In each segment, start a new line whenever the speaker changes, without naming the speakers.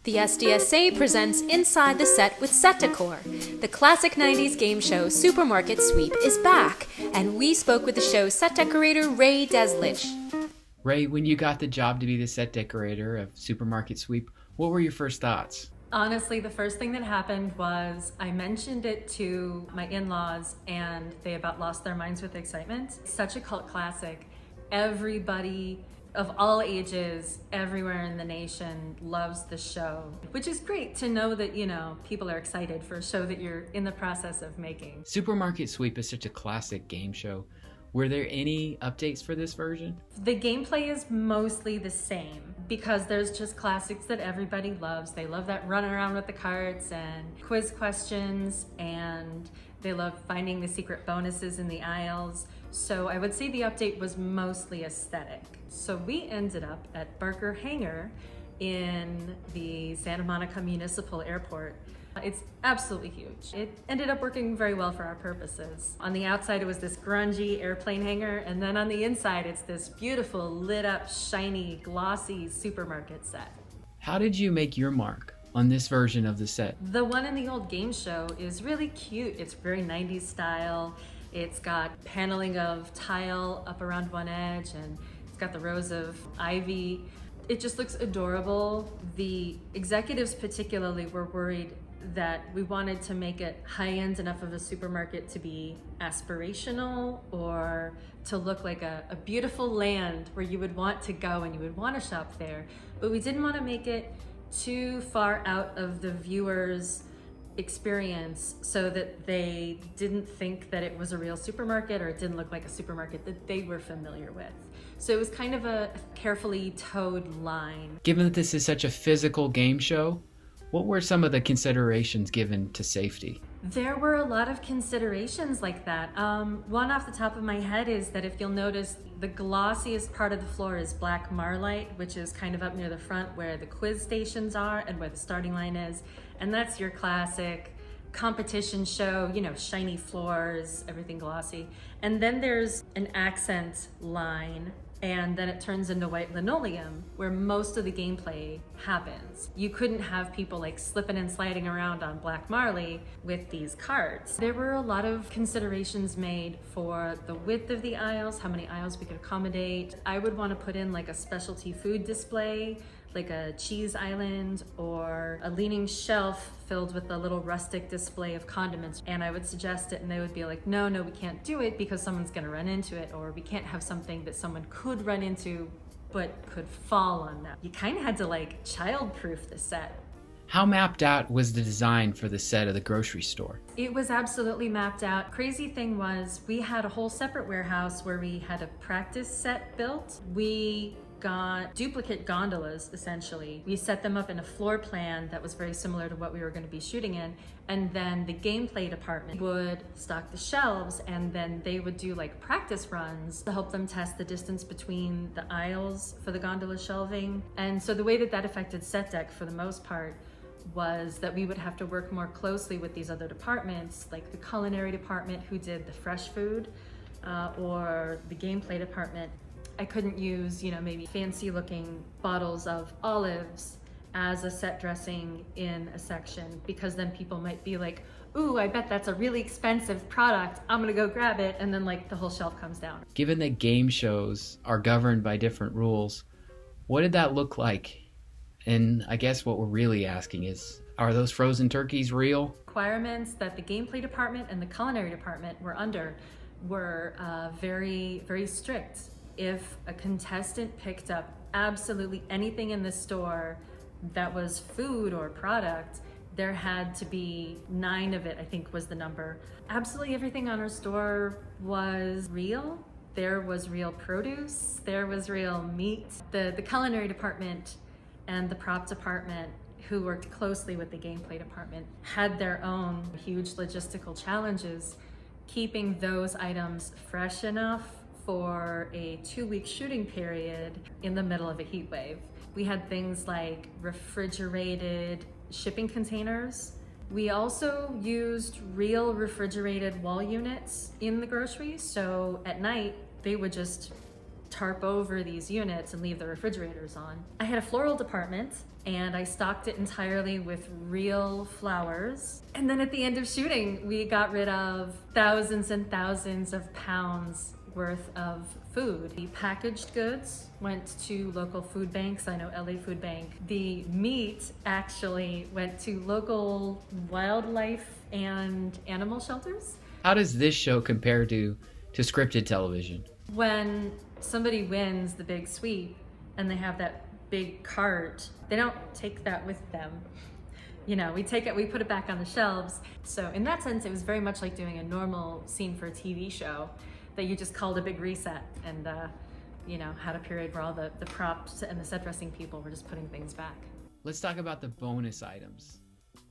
The SDSA presents Inside the Set with Set Decor. The classic 90s game show Supermarket Sweep is back, and we spoke with the show's set decorator Ray Deslich.
Ray, when you got the job to be the set decorator of Supermarket Sweep, what were your first thoughts?
Honestly, the first thing that happened was I mentioned it to my in-laws and they about lost their minds with excitement. Such a cult classic. Everybody of all ages, everywhere in the nation loves the show, which is great to know that, people are excited for a show that you're in the process of making.
Supermarket Sweep is such a classic game show. Were there any updates for this version?
The gameplay is mostly the same because there's just classics that everybody loves. They love that run around with the carts and quiz questions, and they love finding the secret bonuses in the aisles. So I would say the update was mostly aesthetic. So we ended up at Barker Hangar in the Santa Monica Municipal Airport. It's absolutely huge. It ended up working very well for our purposes. On the outside, it was this grungy airplane hangar, and then on the inside, it's this beautiful, lit up, shiny, glossy supermarket set.
How did you make your mark on this version of the set?
The one in the old game show is really cute. It's very 90s style. It's got paneling of tile up around one edge, and it's got the rows of ivy. It just looks adorable. The executives particularly were worried that we wanted to make it high-end enough of a supermarket to be aspirational or to look like a beautiful land where you would want to go and you would want to shop there. But we didn't want to make it too far out of the viewer's experience so that they didn't think that it was a real supermarket or it didn't look like a supermarket that they were familiar with. So it was kind of a carefully towed line.
Given that this is such a physical game show, what were some of the considerations given to safety?
There were a lot of considerations like that. One off the top of my head is that if you'll notice, the glossiest part of the floor is black marlite, which is kind of up near the front where the quiz stations are and where the starting line is. And that's your classic competition show, shiny floors, everything glossy. And then there's an accent line, and then it turns into white linoleum where most of the gameplay happens. You couldn't have people like slipping and sliding around on black marley with these carts. There were a lot of considerations made for the width of the aisles, how many aisles we could accommodate. I would want to put in like a specialty food display, like a cheese island or a leaning shelf filled with a little rustic display of condiments. And I would suggest it and they would be like, no, we can't do it because someone's gonna run into it, or we can't have something that someone could run into but could fall on them. You kind of had to like child-proof the set.
How mapped out was the design for the set of the grocery store?
It was absolutely mapped out. Crazy thing was we had a whole separate warehouse where we had a practice set built. We got duplicate gondolas, essentially. We set them up in a floor plan that was very similar to what we were going to be shooting in, and then the gameplay department would stock the shelves, and then they would do like practice runs to help them test the distance between the aisles for the gondola shelving. And so the way that affected set deck for the most part was that we would have to work more closely with these other departments, like the culinary department who did the fresh food, or the gameplay department. I couldn't use, maybe fancy looking bottles of olives as a set dressing in a section, because then people might be like, ooh, I bet that's a really expensive product. I'm gonna go grab it. And then like the whole shelf comes down.
Given that game shows are governed by different rules, what did that look like? And I guess what we're really asking is, are those frozen turkeys real?
Requirements that the gameplay department and the culinary department were under were very, very strict. If a contestant picked up absolutely anything in the store that was food or product, there had to be 9 of it, I think was the number. Absolutely everything on our store was real. There was real produce, there was real meat. The culinary department and the prop department, who worked closely with the gameplay department, had their own huge logistical challenges keeping those items fresh enough for a 2-week shooting period in the middle of a heat wave. We had things like refrigerated shipping containers. We also used real refrigerated wall units in the groceries, so at night they would just tarp over these units and leave the refrigerators on. I had a floral department and I stocked it entirely with real flowers. And then at the end of shooting, we got rid of thousands and thousands of pounds worth of food. The packaged goods went to local food banks. I know LA Food Bank. The meat actually went to local wildlife and animal shelters.
How does this show compare to scripted television?
When somebody wins the big sweep and they have that big cart, they don't take that with them. You know, we take it, we put it back on the shelves. So in that sense, it was very much like doing a normal scene for a TV show that you just called a big reset and, you know, had a period where all the props and the set dressing people were just putting things back.
Let's talk about the bonus items.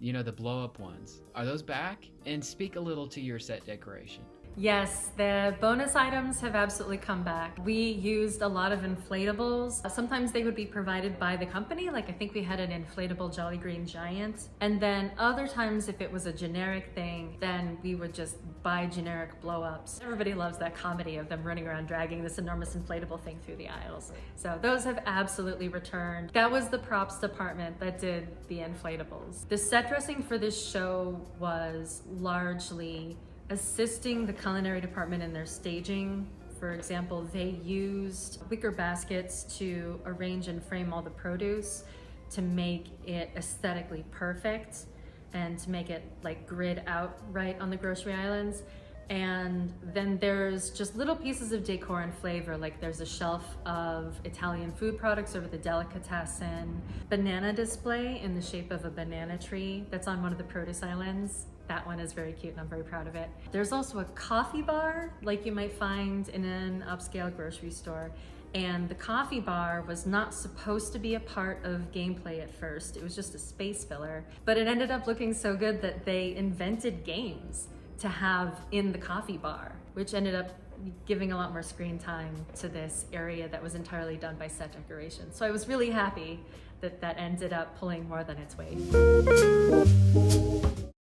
You know, the blow-up ones. Are those back? And speak a little to your set decoration.
Yes, the bonus items have absolutely come back. We used a lot of inflatables. Sometimes they would be provided by the company, like I think we had an inflatable Jolly Green Giant. And then other times, if it was a generic thing, then we would just buy generic blow-ups. Everybody loves that comedy of them running around dragging this enormous inflatable thing through the aisles. So those have absolutely returned. That was the props department that did the inflatables. The set dressing for this show was largely assisting the culinary department in their staging. For example, they used wicker baskets to arrange and frame all the produce to make it aesthetically perfect and to make it like grid out right on the grocery islands. And then there's just little pieces of decor and flavor, like there's a shelf of Italian food products over the delicatessen, banana display in the shape of a banana tree that's on one of the produce islands. That one is very cute and I'm very proud of it. There's also a coffee bar like you might find in an upscale grocery store. And the coffee bar was not supposed to be a part of gameplay at first. It was just a space filler. But it ended up looking so good that they invented games to have in the coffee bar, which ended up giving a lot more screen time to this area that was entirely done by set decoration. So I was really happy that that ended up pulling more than its weight.